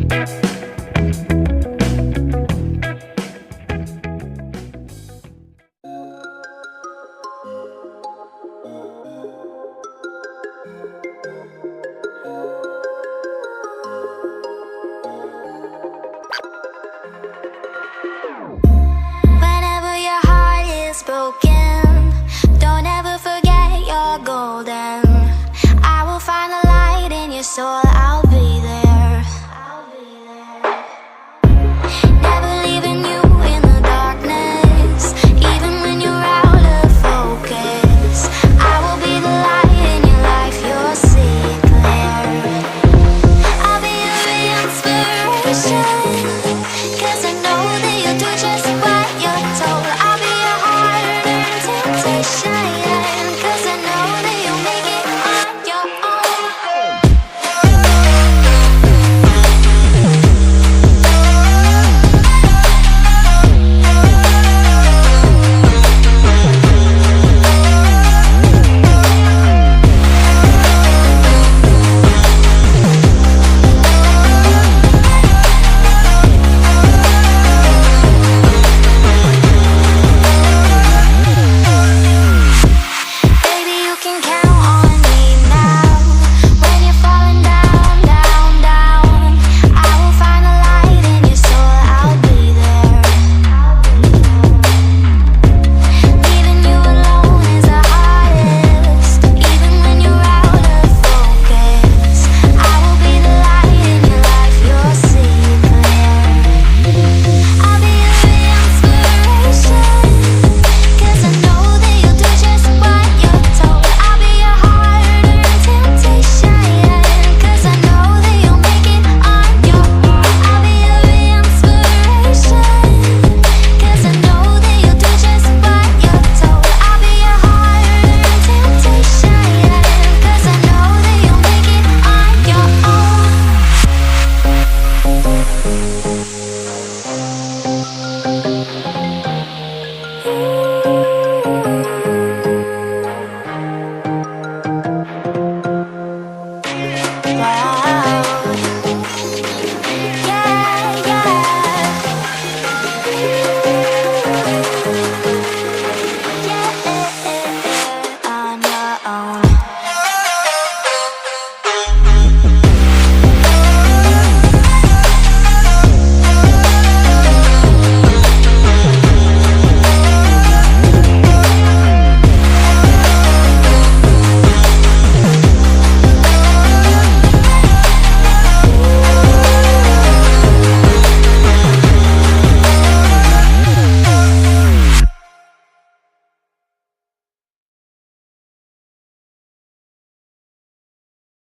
Whenever your heart is broken, don't ever forget you're golden. I will find the light in your soul, I'll be there. Never leaving you in the darkness, even when you're out of focus. I will be the light in your life, you'll see it clear. I'll be your inspiration.